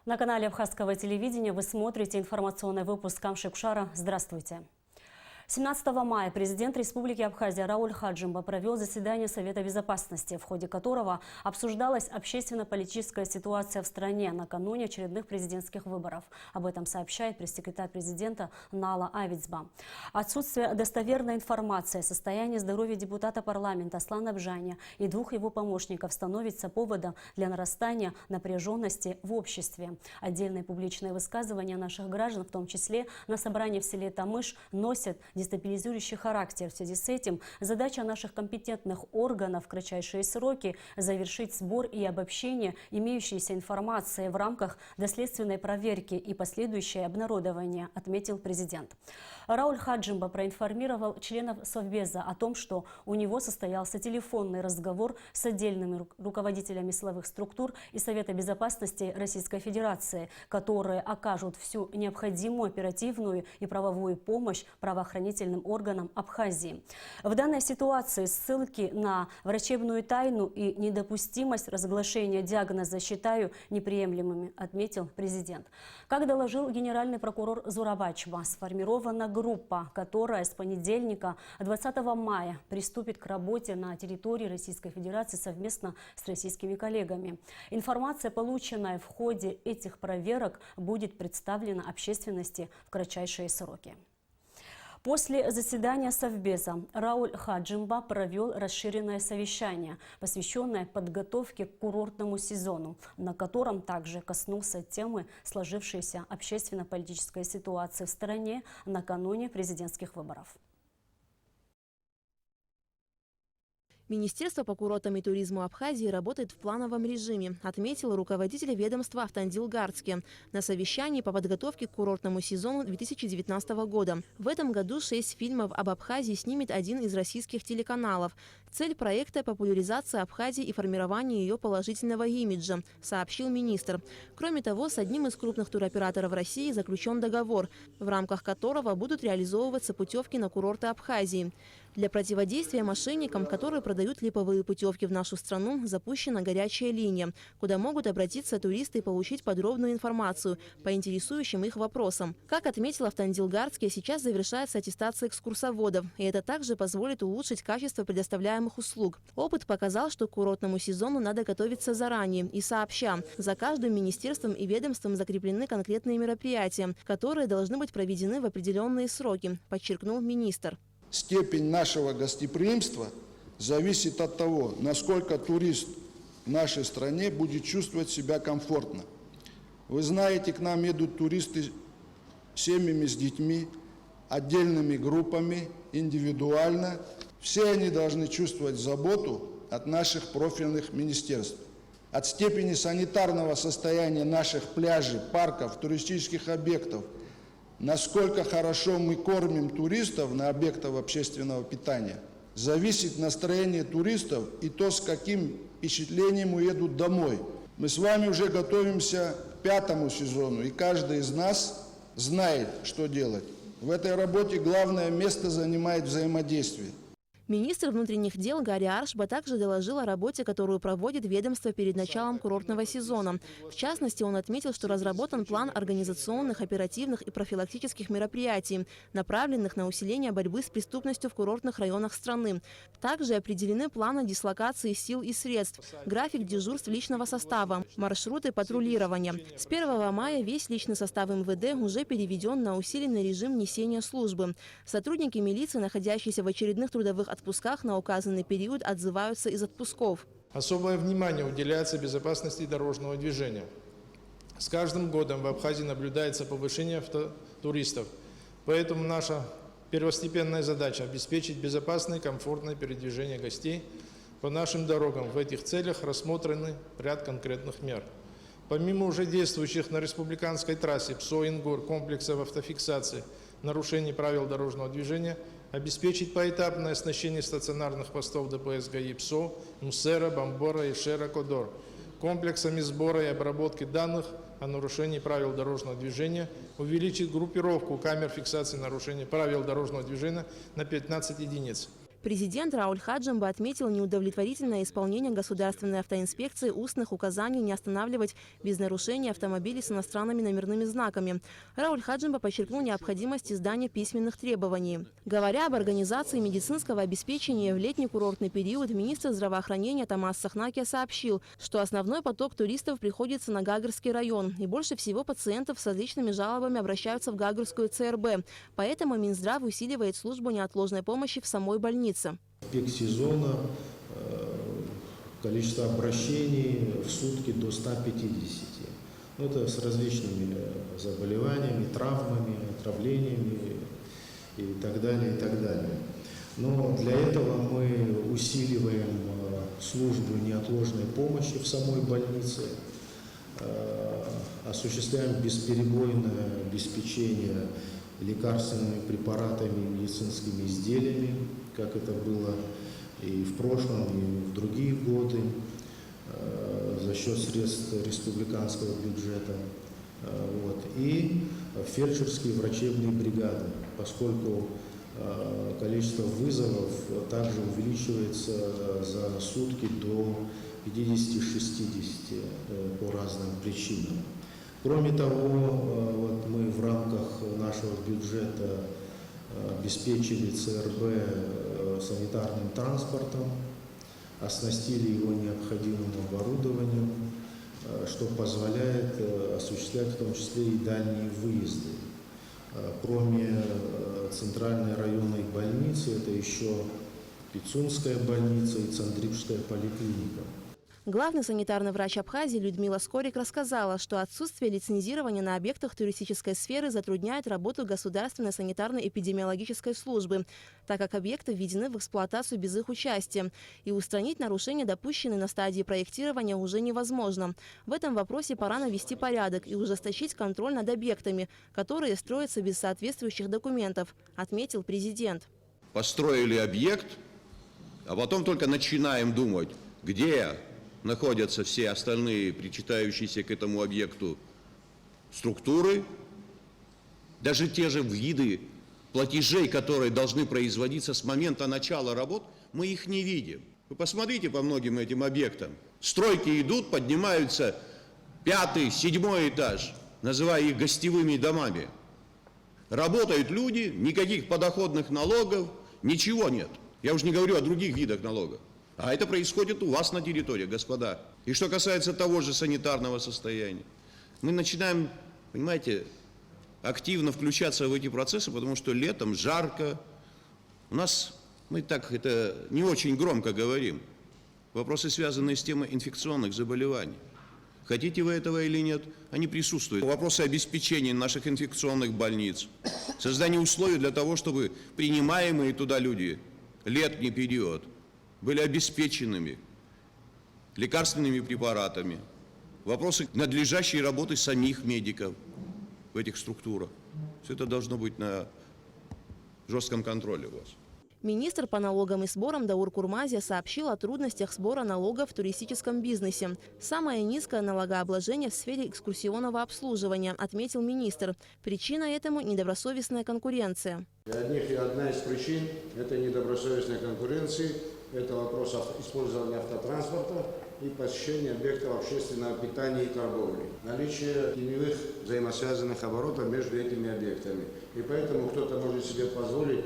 На канале Абхазского телевидения вы смотрите информационный выпуск Камши-Кушара. Здравствуйте. 17 мая президент Республики Абхазия Рауль Хаджимба провел заседание Совета Безопасности, в ходе которого обсуждалась общественно-политическая ситуация в стране накануне очередных президентских выборов. Об этом сообщает пресс-секретарь президента Нала Авицба. Отсутствие достоверной информации о состоянии здоровья депутата парламента Аслана Бжаня и двух его помощников становится поводом для нарастания напряженности в обществе. Отдельные публичные высказывания наших граждан, в том числе на собрании в селе Тамыш, носят дестабилизирующий характер. В связи с этим задача наших компетентных органов в кратчайшие сроки завершить сбор и обобщение имеющейся информации в рамках доследственной проверки и последующее обнародование, отметил президент. Рауль Хаджимба проинформировал членов Совбеза о том, что у него состоялся телефонный разговор с отдельными руководителями силовых структур и Совета Безопасности Российской Федерации, которые окажут всю необходимую оперативную и правовую помощь правоохранительным органам Абхазии. В данной ситуации ссылки на врачебную тайну и недопустимость разглашения диагноза считаю неприемлемыми, отметил президент. Как доложил генеральный прокурор Зурабачба, сформирована группа, которая с понедельника 20 мая приступит к работе на территории Российской Федерации совместно с российскими коллегами. Информация, полученная в ходе этих проверок, будет представлена общественности в кратчайшие сроки. После заседания Совбеза Рауль Хаджимба провел расширенное совещание, посвященное подготовке к курортному сезону, на котором также коснулся темы сложившейся общественно-политической ситуации в стране накануне президентских выборов. Министерство по курортам и туризму Абхазии работает в плановом режиме, отметил руководитель ведомства Автандил Гарцки на совещании по подготовке к курортному сезону 2019 года. В этом году 6 фильмов об Абхазии снимет один из российских телеканалов. Цель проекта – популяризация Абхазии и формирование ее положительного имиджа, сообщил министр. Кроме того, с одним из крупных туроператоров России заключен договор, в рамках которого будут реализовываться путевки на курорты Абхазии. Для противодействия мошенникам, которые продают липовые путевки в нашу страну, запущена горячая линия, куда могут обратиться туристы и получить подробную информацию по интересующим их вопросам. Как отметил Автандил Гарцки, сейчас завершается аттестация экскурсоводов, и это также позволит улучшить качество предоставляемых услуг. Опыт показал, что к курортному сезону надо готовиться заранее и сообща. За каждым министерством и ведомством закреплены конкретные мероприятия, которые должны быть проведены в определенные сроки, подчеркнул министр. Степень нашего гостеприимства зависит от того, насколько турист в нашей стране будет чувствовать себя комфортно. Вы знаете, к нам едут туристы семьями с детьми, отдельными группами, индивидуально. Все они должны чувствовать заботу от наших профильных министерств. От степени санитарного состояния наших пляжей, парков, туристических объектов, насколько хорошо мы кормим туристов на объектах общественного питания, зависит настроение туристов и то, с каким впечатлением уедут домой. Мы с вами уже готовимся к 5-му сезону, и каждый из нас знает, что делать. В этой работе главное место занимает взаимодействие. Министр внутренних дел Гарри Аршба также доложил о работе, которую проводит ведомство перед началом курортного сезона. В частности, он отметил, что разработан план организационных, оперативных и профилактических мероприятий, направленных на усиление борьбы с преступностью в курортных районах страны. Также определены планы дислокации сил и средств, график дежурств личного состава, маршруты патрулирования. С 1 мая весь личный состав МВД уже переведен на усиленный режим несения службы. Сотрудники милиции, находящиеся в очередных трудовых отпусках на указанный период, отзываются из отпусков. Особое внимание уделяется безопасности дорожного движения. С каждым годом в Абхазии наблюдается повышение автотуристов. Поэтому наша первостепенная задача – обеспечить безопасное и комфортное передвижение гостей по нашим дорогам. В этих целях рассмотрены ряд конкретных мер. Помимо уже действующих на республиканской трассе ПСО-Ингур комплексов автофиксации нарушений правил дорожного движения, обеспечить поэтапное оснащение стационарных постов ДПС ГАИ ПСО, Мусера, Бамбора и Шера-Кодор комплексами сбора и обработки данных о нарушении правил дорожного движения, увеличить группировку камер фиксации нарушений правил дорожного движения на 15 единиц. Президент Рауль Хаджимба отметил неудовлетворительное исполнение Государственной автоинспекции устных указаний не останавливать без нарушения автомобилей с иностранными номерными знаками. Рауль Хаджимба подчеркнул необходимость издания письменных требований. Говоря об организации медицинского обеспечения в летний курортный период, министр здравоохранения Томас Сахнакия сообщил, что основной поток туристов приходится на Гагарский район, и больше всего пациентов с различными жалобами обращаются в Гагарскую ЦРБ. Поэтому Минздрав усиливает службу неотложной помощи в самой больнице. В пик сезона количество обращений в сутки до 150. Это с различными заболеваниями, травмами, отравлениями и так далее, и так далее. Но для этого мы усиливаем службу неотложной помощи в самой больнице, осуществляем бесперебойное обеспечение лекарственными препаратами и медицинскими изделиями, как это было и в прошлом, и в другие годы, за счет средств республиканского бюджета. И фельдшерские врачебные бригады, поскольку количество вызовов также увеличивается за сутки до 50-60 по разным причинам. Кроме того, мы в рамках нашего бюджета обеспечили ЦРБ санитарным транспортом, оснастили его необходимым оборудованием, что позволяет осуществлять в том числе и дальние выезды. Кроме центральной районной больницы, это еще Пицунская больница и Цандрипская поликлиника. Главный санитарный врач Абхазии Людмила Скорик рассказала, что отсутствие лицензирования на объектах туристической сферы затрудняет работу Государственной санитарно-эпидемиологической службы, так как объекты введены в эксплуатацию без их участия. И устранить нарушения, допущенные на стадии проектирования, уже невозможно. В этом вопросе пора навести порядок и ужесточить контроль над объектами, которые строятся без соответствующих документов, отметил президент. Построили объект, а потом только начинаем думать, где находятся все остальные причитающиеся к этому объекту структуры, даже те же виды платежей, которые должны производиться с момента начала работ, мы их не видим. Вы посмотрите по многим этим объектам. Стройки идут, поднимаются 5-й, 7-й этаж, называя их гостевыми домами. Работают люди, никаких подоходных налогов, ничего нет. Я уже не говорю о других видах налогов. А это происходит у вас на территории, господа. И что касается того же санитарного состояния, мы начинаем, понимаете, активно включаться в эти процессы, потому что летом жарко. У нас, мы так это не очень громко говорим, вопросы, связанные с темой инфекционных заболеваний. Хотите вы этого или нет, они присутствуют. Вопросы обеспечения наших инфекционных больниц, создание условий для того, чтобы принимаемые туда люди летний период были обеспеченными лекарственными препаратами, вопросы надлежащей работы самих медиков в этих структурах. Все это должно быть на жестком контроле у вас. Министр по налогам и сборам Даур Курмазия сообщил о трудностях сбора налогов в туристическом бизнесе. Самое низкое налогообложение в сфере экскурсионного обслуживания, отметил министр. Причина этому – недобросовестная конкуренция. Одна из причин – это недобросовестная конкуренция, это вопрос использования автотранспорта и посещения объектов общественного питания и торговли. Наличие теневых взаимосвязанных оборотов между этими объектами. И поэтому кто-то может себе позволить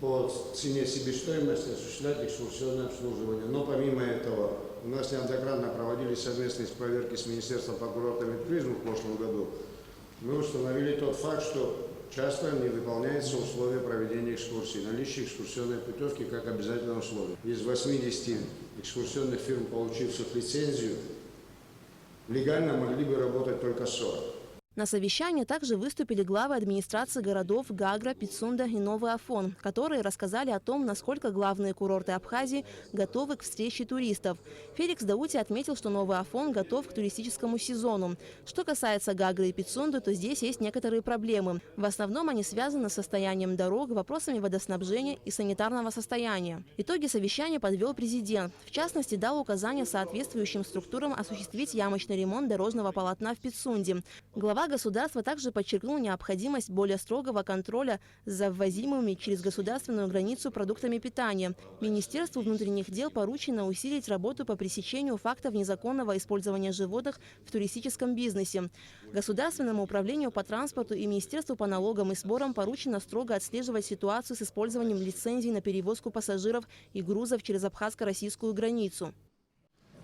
по цене себестоимости осуществлять экскурсионное обслуживание. Но помимо этого, у нас неоднократно проводились совместные проверки с Министерством по курортам и туризму в прошлом году. Мы установили тот факт, что часто не выполняются условия проведения экскурсий, наличие экскурсионной путевки как обязательное условие. Из 80 экскурсионных фирм, получивших лицензию, легально могли бы работать только 40. На совещании также выступили главы администрации городов Гагра, Пицунда и Новый Афон, которые рассказали о том, насколько главные курорты Абхазии готовы к встрече туристов. Феликс Даути отметил, что Новый Афон готов к туристическому сезону. Что касается Гагры и Пицунды, то здесь есть некоторые проблемы. В основном они связаны с состоянием дорог, вопросами водоснабжения и санитарного состояния. Итоги совещания подвел президент. В частности, дал указания соответствующим структурам осуществить ямочный ремонт дорожного полотна в Пицунде. Глава Глава государства также подчеркнул необходимость более строгого контроля за ввозимыми через государственную границу продуктами питания. Министерству внутренних дел поручено усилить работу по пресечению фактов незаконного использования животных в туристическом бизнесе. Государственному управлению по транспорту и Министерству по налогам и сборам поручено строго отслеживать ситуацию с использованием лицензий на перевозку пассажиров и грузов через абхазско-российскую границу.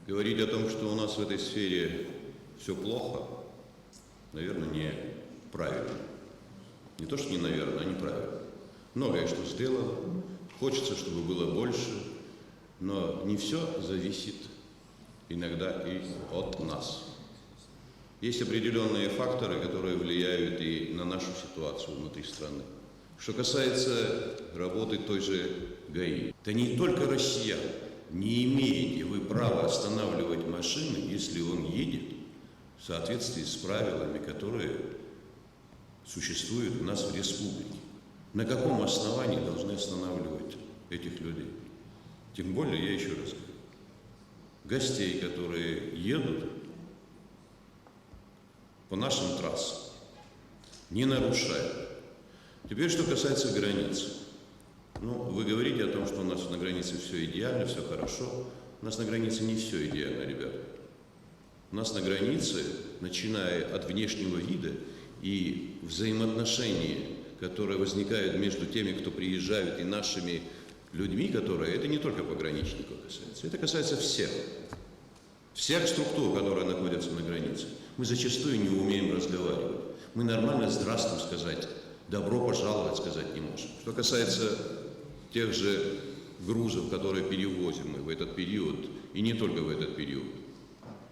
Говорить о том, что у нас в этой сфере все плохо, наверное, неправильно. Не то, что не наверное, а неправильно. Многое, что сделано, хочется, чтобы было больше, но не все зависит иногда и от нас. Есть определенные факторы, которые влияют и на нашу ситуацию внутри страны. Что касается работы той же ГАИ, это не только россиян. Не имеете вы права останавливать машины, если он едет в соответствии с правилами, которые существуют у нас в республике. На каком основании должны останавливать этих людей? Тем более, я еще раз говорю, гостей, которые едут по нашим трассам, не нарушают. Теперь, что касается границы. Вы говорите о том, что у нас на границе все идеально, все хорошо. У нас на границе не все идеально, ребята. У нас на границе, начиная от внешнего вида и взаимоотношения, которые возникают между теми, кто приезжают, и нашими людьми, которые, это не только пограничников касается, это касается всех. Всех структур, которые находятся на границе. Мы зачастую не умеем разговаривать. Мы нормально «здравствуй» сказать, «добро пожаловать» сказать не можем. Что касается тех же грузов, которые перевозим мы в этот период, и не только в этот период,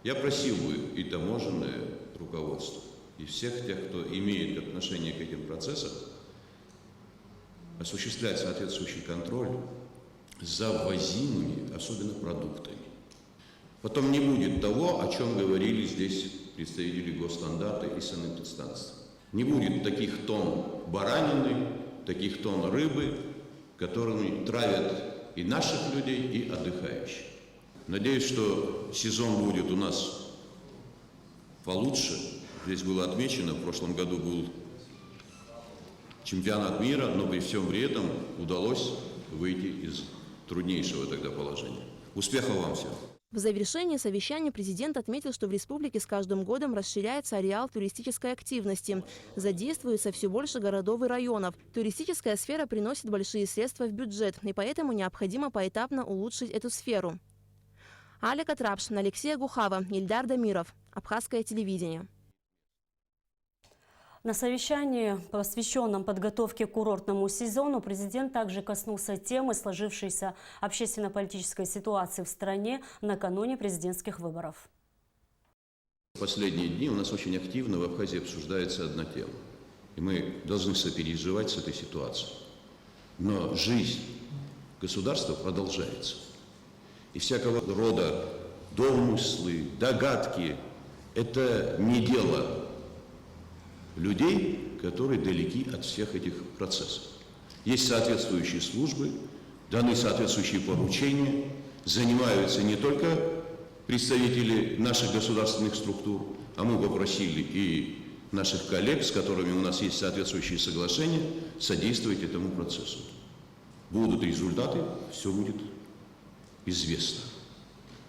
я просил бы и таможенное руководство, и всех тех, кто имеет отношение к этим процессам, осуществлять соответствующий контроль за ввозимыми, особенно продуктами. Потом не будет того, о чем говорили здесь представители госстандарта и санэпидстанции. Не будет таких тонн баранины, таких тонн рыбы, которыми травят и наших людей, и отдыхающих. Надеюсь, что сезон будет у нас получше. Здесь было отмечено, в прошлом году был чемпионат мира, но при этом удалось выйти из труднейшего тогда положения. Успехов вам всем! В завершении совещания президент отметил, что в республике с каждым годом расширяется ареал туристической активности. Задействуется все больше городов и районов. Туристическая сфера приносит большие средства в бюджет, и поэтому необходимо поэтапно улучшить эту сферу. Аля Катрапш, Алексей Гухава, Ильдар Дамиров. Абхазское телевидение. На совещании, посвященном подготовке к курортному сезону, президент также коснулся темы сложившейся общественно-политической ситуации в стране накануне президентских выборов. В последние дни у нас очень активно в Абхазии обсуждается одна тема. И мы должны сопереживать с этой ситуацией. Но жизнь государства продолжается. И всякого рода домыслы, догадки – это не дело людей, которые далеки от всех этих процессов. Есть соответствующие службы, даны соответствующие поручения, занимаются не только представители наших государственных структур, а мы попросили и наших коллег, с которыми у нас есть соответствующие соглашения, содействовать этому процессу. Будут результаты, все будет известно.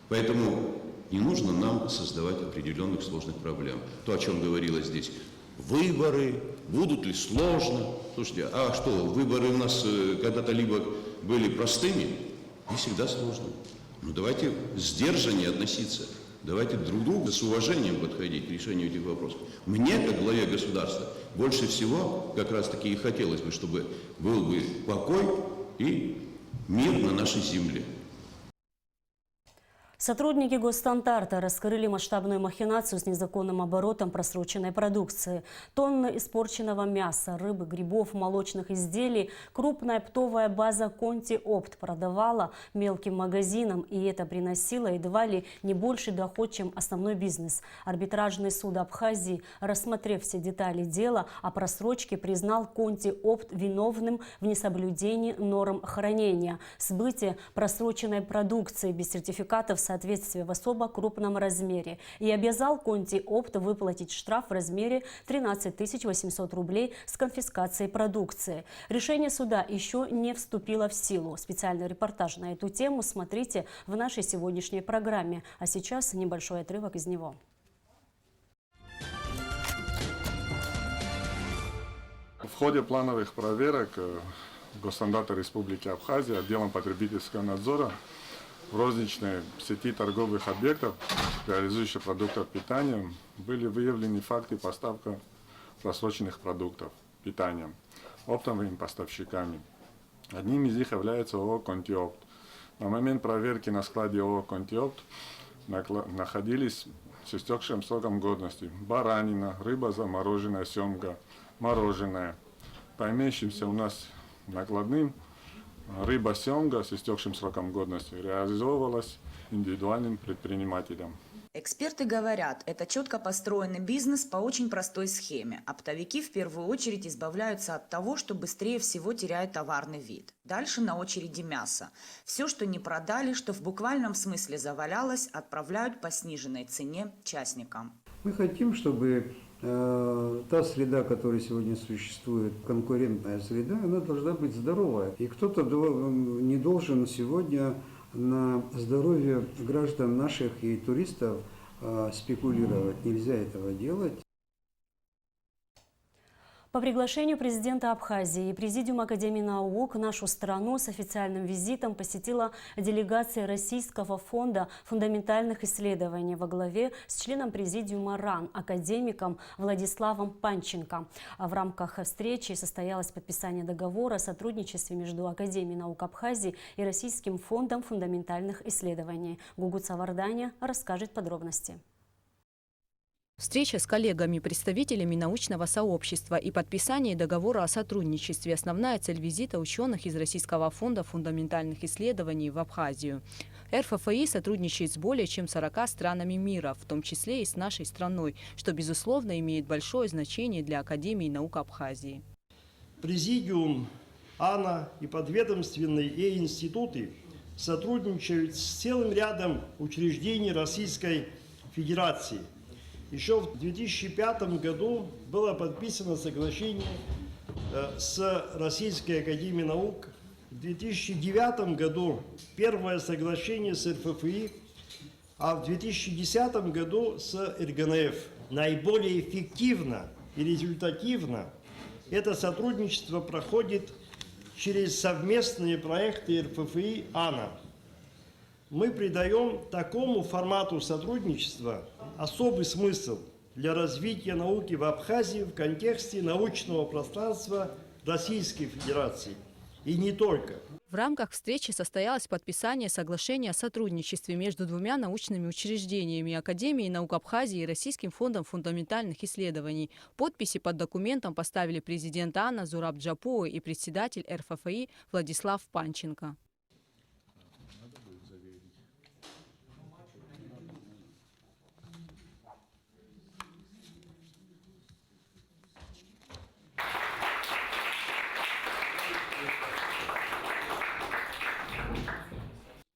Поэтому не нужно нам создавать определенных сложных проблем. То, о чем говорилось здесь. Выборы, будут ли сложно? Слушайте, а что, выборы у нас когда-то либо были простыми, не всегда сложными. Ну давайте сдержаннее относиться, давайте друг к другу с уважением подходить к решению этих вопросов. Мне, как главе государства, больше всего как раз-таки и хотелось бы, чтобы был бы покой и мир на нашей земле. Сотрудники госстандарта раскрыли масштабную махинацию с незаконным оборотом просроченной продукции. Тонны испорченного мяса, рыбы, грибов, молочных изделий крупная оптовая база «Конти Опт» продавала мелким магазинам, и это приносило едва ли не больший доход, чем основной бизнес. Арбитражный суд Абхазии, рассмотрев все детали дела о просрочке, признал «Конти Опт» виновным в несоблюдении норм хранения, сбытия просроченной продукции без сертификатов несоответствие в особо крупном размере и обязал Конти Опт выплатить штраф в размере 13 800 рублей с конфискацией продукции. Решение суда еще не вступило в силу. Специальный репортаж на эту тему смотрите в нашей сегодняшней программе. А сейчас небольшой отрывок из него. В ходе плановых проверок Госстандарта Республики Абхазия отделом потребительского надзора в розничной сети торговых объектов, реализующих продуктов питания, были выявлены факты поставки просроченных продуктов питания оптовыми поставщиками. Одним из них является ООО «Конти Опт». На момент проверки на складе ООО «Конти Опт» находились с истекшим сроком годности баранина, рыба замороженная, семга, мороженое. По имеющимся у нас накладным, рыба семга с истекшим сроком годности реализовывалась индивидуальным предпринимателем. Эксперты говорят, это четко построенный бизнес по очень простой схеме. Оптовики в первую очередь избавляются от того, что быстрее всего теряет товарный вид. Дальше на очереди мясо. Все, что не продали, что в буквальном смысле завалялось, отправляют по сниженной цене частникам. Мы хотим, чтобы та среда, которая сегодня существует, конкурентная среда, она должна быть здоровая. И кто-то не должен сегодня на здоровье граждан наших и туристов спекулировать. Нельзя этого делать. По приглашению президента Абхазии и Президиума Академии наук нашу страну с официальным визитом посетила делегация Российского фонда фундаментальных исследований во главе с членом Президиума РАН, академиком Владиславом Панченко. В рамках встречи состоялось подписание договора о сотрудничестве между Академией наук Абхазии и Российским фондом фундаментальных исследований. Гугут Саварданя расскажет подробности. Встреча с коллегами-представителями научного сообщества и подписание договора о сотрудничестве – основная цель визита ученых из Российского фонда фундаментальных исследований в Абхазию. РФФИ сотрудничает с более чем 40 странами мира, в том числе и с нашей страной, что, безусловно, имеет большое значение для Академии наук Абхазии. Президиум, АНА и подведомственные ей институты сотрудничают с целым рядом учреждений Российской Федерации. Еще в 2005 году было подписано соглашение с Российской Академией наук. В 2009 году первое соглашение с РФФИ, а в 2010 году с РГНФ. Наиболее эффективно и результативно это сотрудничество проходит через совместные проекты РФФИ АНА. Мы придаем такому формату сотрудничества особый смысл для развития науки в Абхазии в контексте научного пространства Российской Федерации. И не только. В рамках встречи состоялось подписание соглашения о сотрудничестве между двумя научными учреждениями – Академией наук Абхазии и Российским фондом фундаментальных исследований. Подписи под документом поставили президент АНА Зураб Джапуа и председатель РФФИ Владислав Панченко.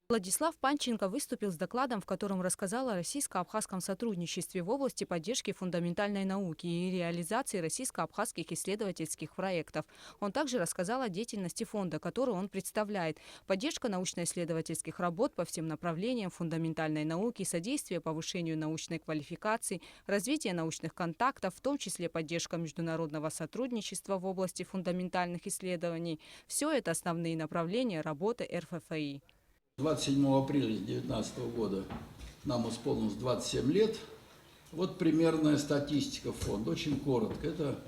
Владислав Панченко выступил с докладом, в котором рассказал о российско-абхазском сотрудничестве в области поддержки фундаментальной науки и реализации российско-абхазских исследовательских проектов. Он также рассказал о деятельности фонда, который он представляет. Поддержка научно-исследовательских работ по всем направлениям фундаментальной науки, содействие повышению научной квалификации, развитие научных контактов, в том числе поддержка международного сотрудничества в области фундаментальных исследований. Все это основные направления работы РФФИ. 27 апреля 2019 года нам исполнилось 27 лет. Вот примерная статистика фонда, очень коротко. Это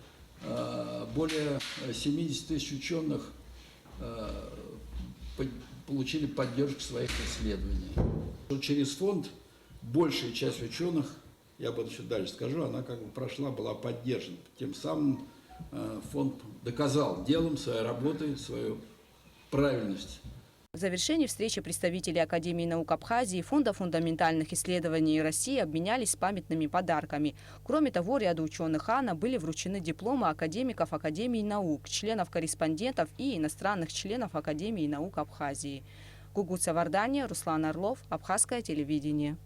более 70 тысяч ученых получили поддержку своих исследований. Через фонд большая часть ученых, я об этом еще дальше скажу, она как бы прошла, была поддержана. Тем самым фонд доказал делом, своей работой, свою правильность. В завершении встречи представители Академии наук Абхазии и Фонда фундаментальных исследований России обменялись памятными подарками. Кроме того, ряду ученых АНА были вручены дипломы академиков Академии наук, членов-корреспондентов и иностранных членов Академии наук Абхазии. Гугут Савардания, Руслан Орлов, Абхазское телевидение.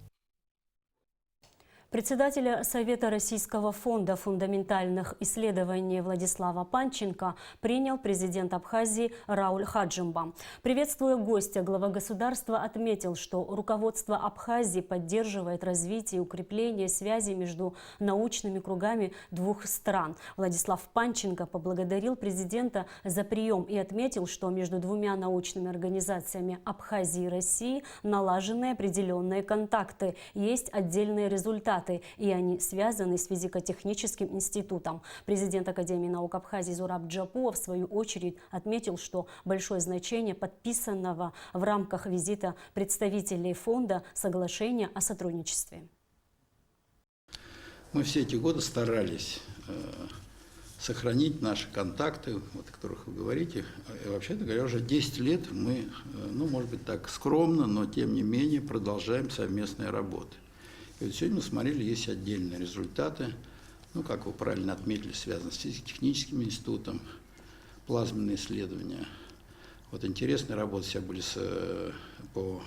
Председателя Совета Российского фонда фундаментальных исследований Владислава Панченко принял президент Абхазии Рауль Хаджимба. Приветствуя гостя, глава государства отметил, что руководство Абхазии поддерживает развитие и укрепление связей между научными кругами двух стран. Владислав Панченко поблагодарил президента за прием и отметил, что между двумя научными организациями Абхазии и России налажены определенные контакты, есть отдельные результаты, и они связаны с физико-техническим институтом. Президент Академии наук Абхазии Зураб Джапуа в свою очередь отметил, что большое значение подписанного в рамках визита представителей фонда соглашения о сотрудничестве. Мы все эти годы старались сохранить наши контакты, о которых вы говорите. И, вообще-то говоря, уже 10 лет мы, может быть так скромно, но тем не менее продолжаем совместные работы. И вот сегодня мы смотрели, есть отдельные результаты, как вы правильно отметили, связаны с физико-техническим институтом, плазменные исследования. Вот интересные работы все были по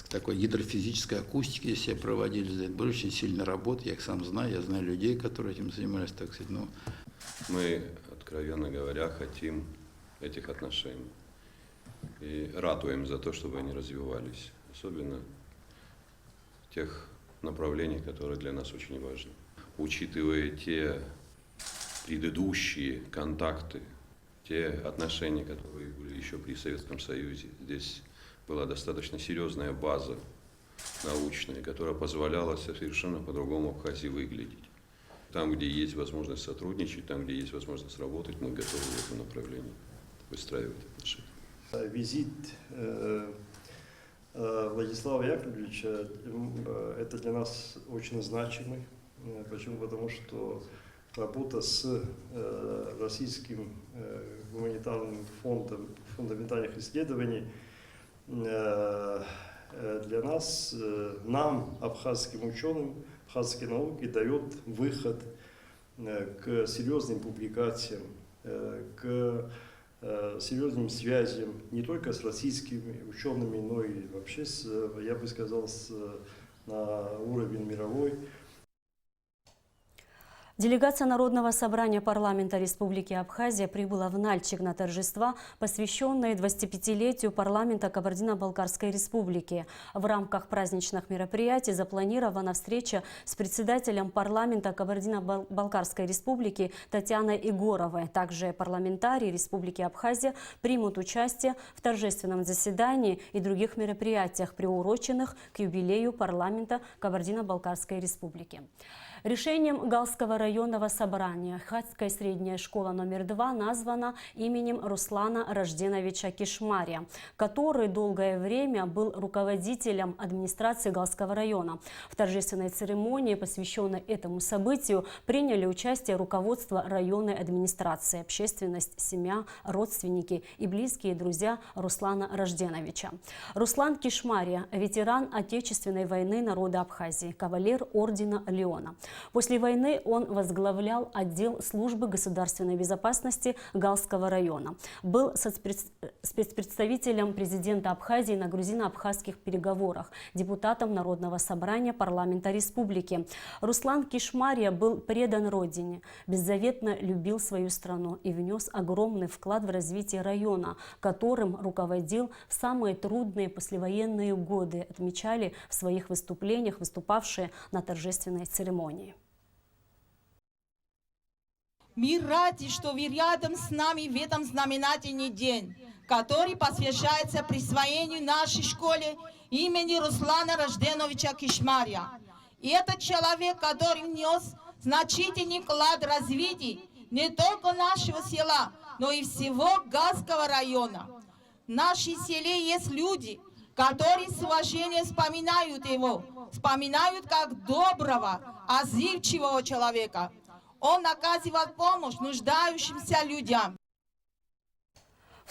такой гидрофизической акустике, все проводили, были очень сильные работы, я их сам знаю, я знаю людей, которые этим занимались, так сказать. Мы, откровенно говоря, хотим этих отношений и ратуем за то, чтобы они развивались, особенно в тех направлениях, которые для нас очень важны. Учитывая те предыдущие контакты, те отношения, которые были еще при Советском Союзе, здесь была достаточно серьезная база научная, которая позволяла совершенно по-другому Абхазии выглядеть. Там, где есть возможность сотрудничать, там, где есть возможность работать, мы готовы в этом направлении выстраивать отношения. Визит Владислава Яковлевича – это для нас очень значимый. Почему? Потому что работа с Российским гуманитарным фондом фундаментальных исследований для нас, нам, абхазским ученым, абхазской науке, дает выход к серьезным публикациям, к серьезным связям не только с российскими учеными, но и вообще, я бы сказал, на уровень мировой. Делегация Народного собрания парламента Республики Абхазия прибыла в Нальчик на торжества, посвященные 25-летию парламента Кабардино-Балкарской республики. В рамках праздничных мероприятий запланирована встреча с председателем парламента Кабардино-Балкарской республики Татьяной Егоровой. Также парламентарии Республики Абхазия примут участие в торжественном заседании и других мероприятиях, приуроченных к юбилею парламента Кабардино-Балкарской республики. Решением Галского районного собрания Хатская средняя школа номер 2 названа именем Руслана Рожденовича Кишмария, который долгое время был руководителем администрации Галского района. В торжественной церемонии, посвященной этому событию, приняли участие руководство районной администрации, общественность, семья, родственники и близкие друзья Руслана Рожденовича. Руслан Кишмария – ветеран Отечественной войны народа Абхазии, кавалер ордена Леона. После войны он возглавлял отдел службы государственной безопасности Галского района. Был спецпредставителем президента Абхазии на грузино-абхазских переговорах, депутатом Народного собрания парламента республики. Руслан Кишмария был предан родине, беззаветно любил свою страну и внес огромный вклад в развитие района, которым руководил в самые трудные послевоенные годы, отмечали в своих выступлениях выступавшие на торжественной церемонии. Мы рады, что вы рядом с нами в этом знаменательный день, который посвящается присвоению нашей школе имени Руслана Рожденовича Кишмария. И этот человек, который внес значительный вклад в развитие не только нашего села, но и всего Галского района. В нашем селе есть люди, которые с уважением вспоминают его, вспоминают как доброго, отзывчивого человека. Он оказывал помощь нуждающимся людям.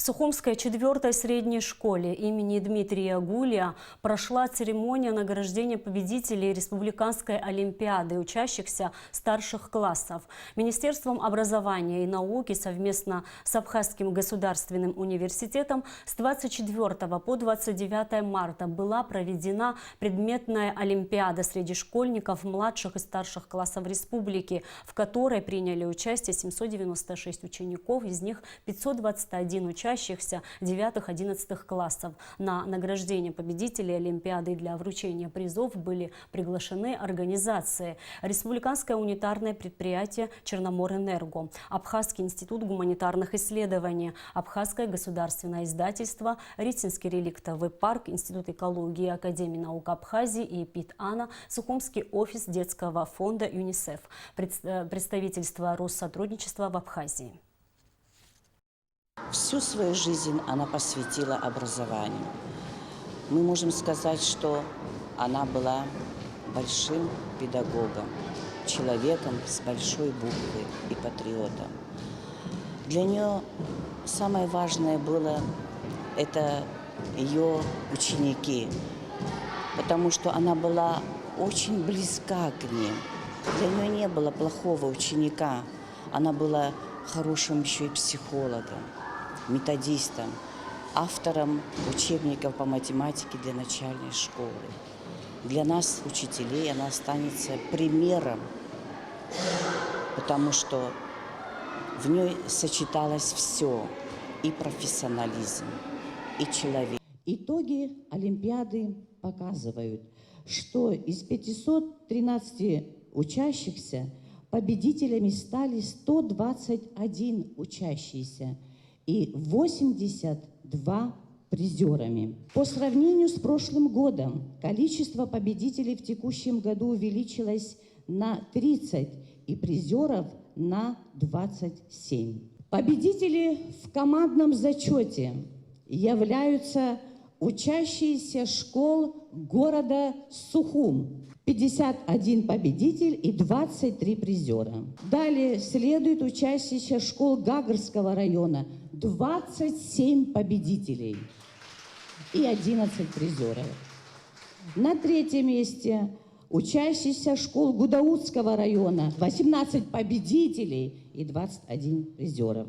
В Сухумской 4-й средней школе имени Дмитрия Гулия прошла церемония награждения победителей Республиканской олимпиады, учащихся старших классов. Министерством образования и науки совместно с Абхазским государственным университетом с 24 по 29 марта была проведена предметная олимпиада среди школьников младших и старших классов республики, в которой приняли участие 796 учеников, из них 521 участников 9-11 классов. На награждение победителей Олимпиады и для вручения призов были приглашены организации: Республиканское унитарное предприятие «Черноморэнерго», Абхазский институт гуманитарных исследований, Абхазское государственное издательство, Ритинский реликтовый парк, Институт экологии и Академии наук Абхазии и ПИТ-АНА, Сухумский офис детского фонда ЮНИСЕФ, представительство Россотрудничества в Абхазии. Всю свою жизнь она посвятила образованию. Мы можем сказать, что она была большим педагогом, человеком с большой буквы и патриотом. Для нее самое важное было это ее ученики, потому что она была очень близка к ним. Для нее не было плохого ученика, она была хорошим еще и психологом, методистом, автором учебников по математике для начальной школы. Для нас, учителей, она останется примером, потому что в ней сочеталось все: и профессионализм, и человек. Итоги Олимпиады показывают, что из 513 учащихся победителями стали 121 учащиеся и 82 призерами. По сравнению с прошлым годом количество победителей в текущем году увеличилось на 30 и призеров на 27. Победители в командном зачете являются учащиеся школ города Сухум. 51 победитель и 23 призера. Далее следует учащиеся школ Гагарского района. 27 победителей и 11 призеров. На третьем месте учащиеся школ Гудаутского района. 18 победителей и 21 призеров.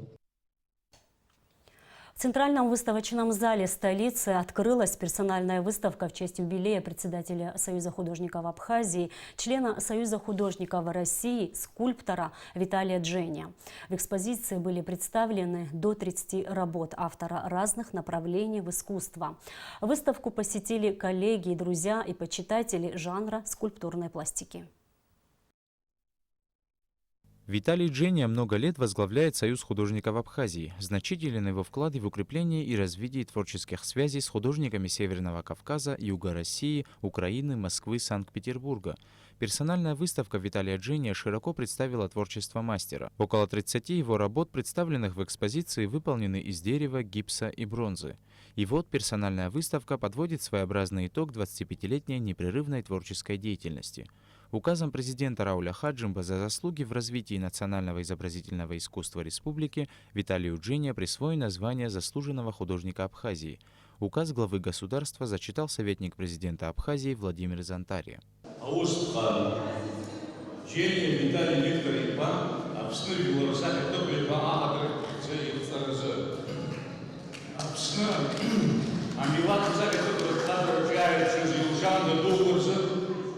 В Центральном выставочном зале столицы открылась персональная выставка в честь юбилея председателя Союза художников Абхазии, члена Союза художников России, скульптора Виталия Джения. В экспозиции были представлены до 30 работ автора разных направлений в искусство. Выставку посетили коллеги, друзья и почитатели жанра скульптурной пластики. Виталий Джения много лет возглавляет Союз художников Абхазии. Значителен его вклад в укрепление и развитие творческих связей с художниками Северного Кавказа, Юга России, Украины, Москвы, Санкт-Петербурга. Персональная выставка Виталия Джения широко представила творчество мастера. Около 30 его работ, представленных в экспозиции, выполнены из дерева, гипса и бронзы. И вот персональная выставка подводит своеобразный итог 25-летней непрерывной творческой деятельности. Указом президента Рауля Хаджимба за заслуги в развитии национального изобразительного искусства республики Виталию Джения присвоено звание заслуженного художника Абхазии. Указ главы государства зачитал советник президента Абхазии Владимир Зантария.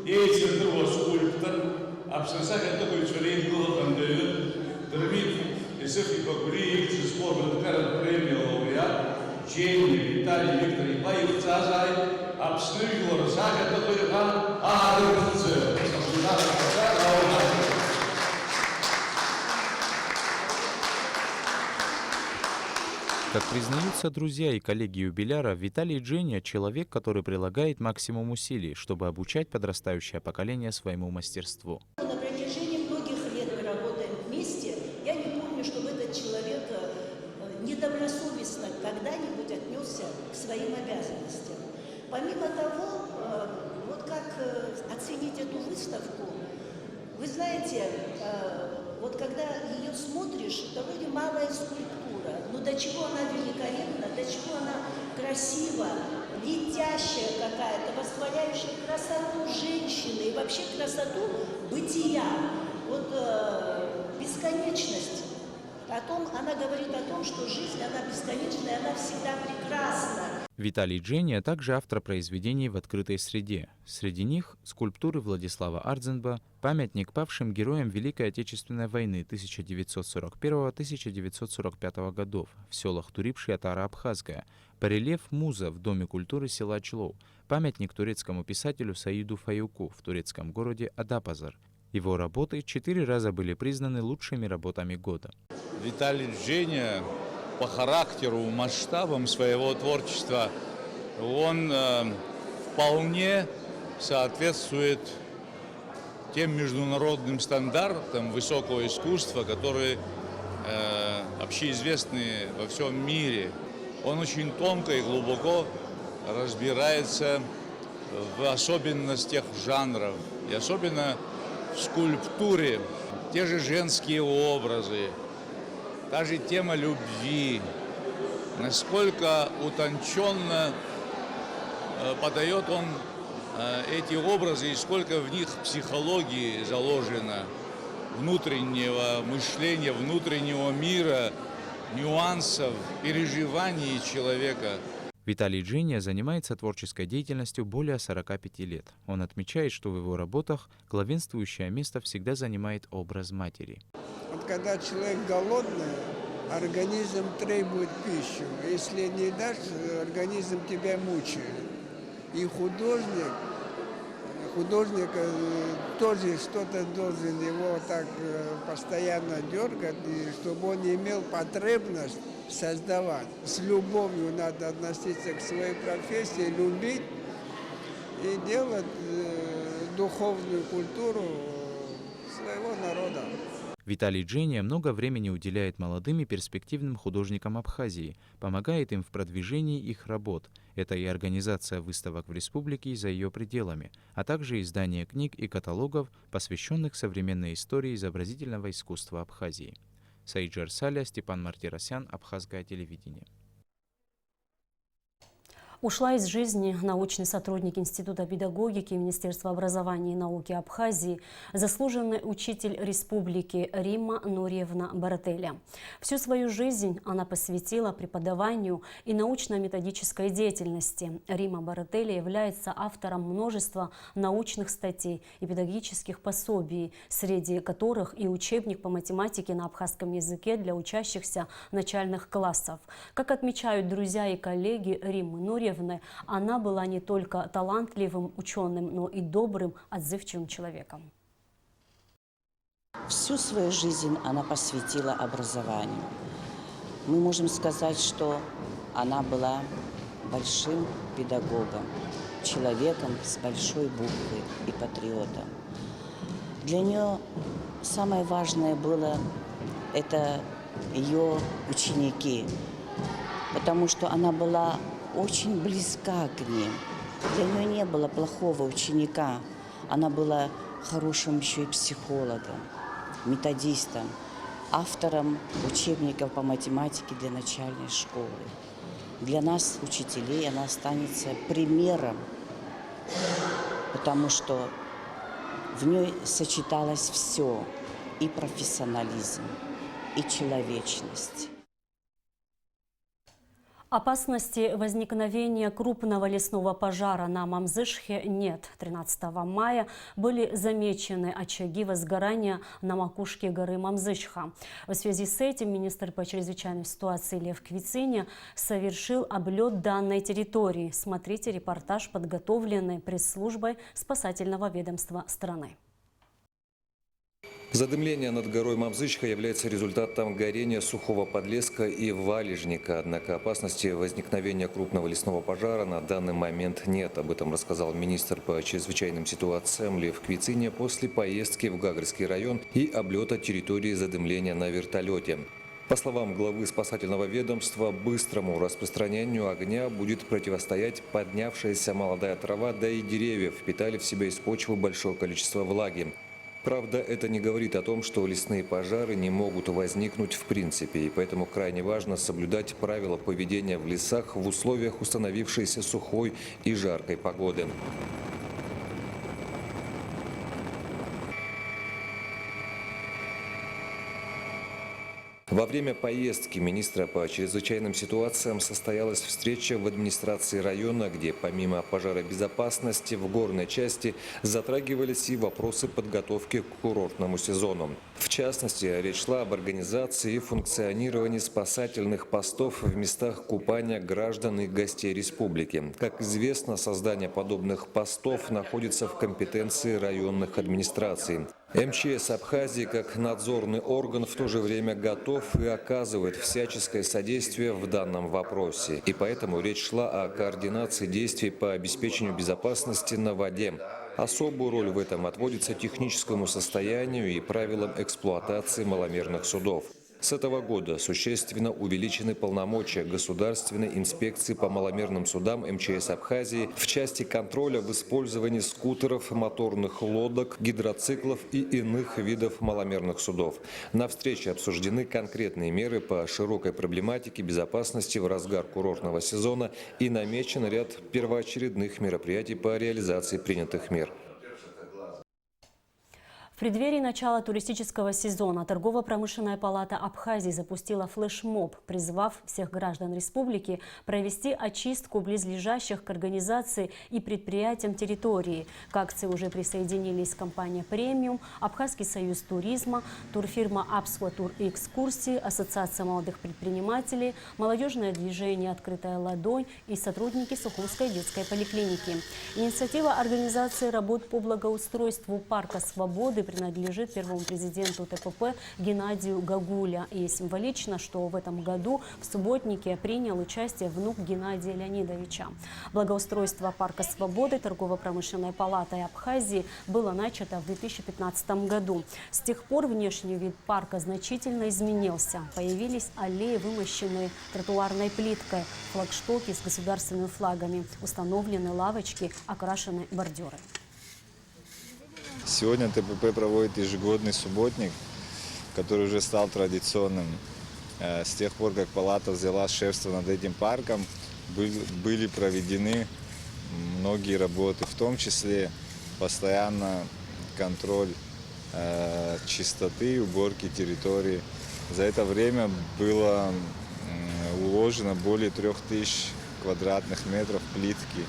Ейцердер скульптор, абсенсака такой человек был хандею, дермит, эсэфи покули, спорт перед премией лауреат, Джения Виталий Виктор Ипаев Цазай, абсенсака зака такой хан, адерцы, Как признаются друзья и коллеги юбиляра, Виталий Джения – человек, который прилагает максимум усилий, чтобы обучать подрастающее поколение своему мастерству. На протяжении многих лет мы работаем вместе. Я не помню, чтобы этот человек недобросовестно когда-нибудь отнесся к своим обязанностям. Помимо того, вот как оценить эту выставку, вы знаете, вот когда ее смотришь, довольно малая скульптура. скульптура. Ну до чего она великолепна, до чего она красива, летящая какая-то, восхваляющая красоту женщины и вообще красоту бытия. Вот бесконечность. Она говорит о том, что жизнь, она бесконечная, она всегда прекрасна. Виталий Джения также автор произведений в открытой среде. Среди них скульптуры Владислава Ардзенба, памятник павшим героям Великой Отечественной войны 1941-1945 годов в селах Турипши и Татаро-Абхазская, барельеф «Муза» в Доме культуры села Члоу, памятник турецкому писателю Саиду Фаюку в турецком городе Адапазар. Его работы 4 раза были признаны лучшими работами года. Виталий Джения по характеру, масштабам своего творчества, он вполне соответствует тем международным стандартам высокого искусства, которые общеизвестны во всем мире. Он очень тонко и глубоко разбирается в особенностях жанров, и особенно в скульптуре. Те же женские образы, та же тема любви, насколько утонченно подает он эти образы и сколько в них психологии заложено, внутреннего мышления, внутреннего мира, нюансов, переживаний человека. Виталий Джения занимается творческой деятельностью более 45 лет. Он отмечает, что в его работах главенствующее место всегда занимает образ матери. Вот когда человек голодный, организм требует пищу. Если не дашь, организм тебя мучает. И художник тоже что-то должен его так постоянно дергать, чтобы он имел потребность создавать. С любовью надо относиться к своей профессии, любить и делать духовную культуру своего народа. Виталий Джения много времени уделяет молодым и перспективным художникам Абхазии, помогает им в продвижении их работ. Это и организация выставок в республике и за ее пределами, а также издание книг и каталогов, посвященных современной истории изобразительного искусства Абхазии. Саиджар Саля, Степан Мартиросян, Абхазское телевидение. Ушла из жизни научный сотрудник Института педагогики Министерства образования и науки Абхазии, заслуженный учитель республики Римма Нуриевна Барателя. Всю свою жизнь она посвятила преподаванию и научно-методической деятельности. Римма Барателя является автором множества научных статей и педагогических пособий, среди которых и учебник по математике на абхазском языке для учащихся начальных классов. Как отмечают друзья и коллеги Риммы Нуриевны, она была не только талантливым ученым, но и добрым, отзывчивым человеком. Всю свою жизнь она посвятила образованию. Мы можем сказать, что она была большим педагогом, человеком с большой буквы и патриотом. Для нее самое важное было это ее ученики, потому что она была очень близка к ним. Для нее не было плохого ученика. Она была хорошим еще и психологом, методистом, автором учебников по математике для начальной школы. Для нас, учителей, она останется примером, потому что в ней сочеталось все: и профессионализм, и человечность. Опасности возникновения крупного лесного пожара на Мамзышхе нет. 13 мая были замечены очаги возгорания на макушке горы Мамзышха. В связи с этим министр по чрезвычайной ситуации Лев Квициня совершил облет данной территории. Смотрите репортаж, подготовленный пресс-службой спасательного ведомства страны. Задымление над горой Мамзышха является результатом горения сухого подлеска и валежника. Однако опасности возникновения крупного лесного пожара на данный момент нет. Об этом рассказал министр по чрезвычайным ситуациям Лев Квициня после поездки в Гагрский район и облета территории задымления на вертолете. По словам главы спасательного ведомства, быстрому распространению огня будет противостоять поднявшаяся молодая трава, да и деревья впитали в себя из почвы большое количество влаги. Правда, это не говорит о том, что лесные пожары не могут возникнуть в принципе, и поэтому крайне важно соблюдать правила поведения в лесах в условиях установившейся сухой и жаркой погоды. Во время поездки министра по чрезвычайным ситуациям состоялась встреча в администрации района, где помимо пожаробезопасности в горной части затрагивались и вопросы подготовки к курортному сезону. В частности, речь шла об организации и функционировании спасательных постов в местах купания граждан и гостей республики. Как известно, создание подобных постов находится в компетенции районных администраций. МЧС Абхазии как надзорный орган в то же время готов и оказывает всяческое содействие в данном вопросе. И поэтому речь шла о координации действий по обеспечению безопасности на воде. Особую роль в этом отводится техническому состоянию и правилам эксплуатации маломерных судов. С этого года существенно увеличены полномочия Государственной инспекции по маломерным судам МЧС Абхазии в части контроля в использовании скутеров, моторных лодок, гидроциклов и иных видов маломерных судов. На встрече обсуждены конкретные меры по широкой проблематике безопасности в разгар курортного сезона и намечен ряд первоочередных мероприятий по реализации принятых мер. В преддверии начала туристического сезона Торгово-промышленная палата Абхазии запустила флешмоб, призвав всех граждан республики провести очистку близлежащих к организации и предприятиям территории. К акции уже присоединились компания «Премиум», Абхазский союз туризма, турфирма «Апсхо Тур и экскурсии», Ассоциация молодых предпринимателей, молодежное движение «Открытая ладонь» и сотрудники Сухумской детской поликлиники. Инициатива организации работ по благоустройству парка «Свободы» принадлежит первому президенту ТПП Геннадию Гагуля. И символично, что в этом году в субботнике принял участие внук Геннадия Леонидовича. Благоустройство парка «Свободы» Торгово-промышленной палатой Абхазии было начато в 2015 году. С тех пор внешний вид парка значительно изменился. Появились аллеи, вымощенные тротуарной плиткой, флагштоки с государственными флагами, установлены лавочки, окрашены бордюры. Сегодня ТПП проводит ежегодный субботник, который уже стал традиционным. С тех пор, как палата взяла шефство над этим парком, были проведены многие работы, в том числе постоянно контроль чистоты, уборки территории. За это время было уложено более 3000 квадратных метров плитки,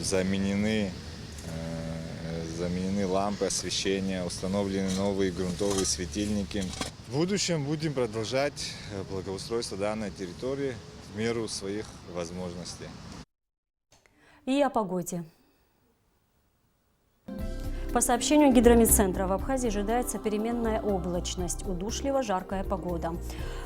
заменены лампы освещения, установлены новые грунтовые светильники. В будущем будем продолжать благоустройство данной территории в меру своих возможностей. И о погоде. По сообщению Гидромедцентра, в Абхазии ожидается переменная облачность, удушливо жаркая погода.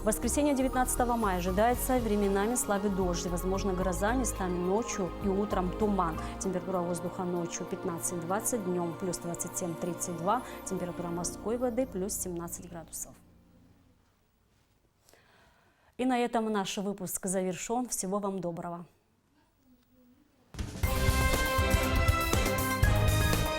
В воскресенье 19 мая ожидается временами слабый дождь, возможно гроза, местами ночью и утром туман. Температура воздуха ночью 15-20, днем плюс 27-32, температура морской воды плюс 17 градусов. И на этом наш выпуск завершен. Всего вам доброго.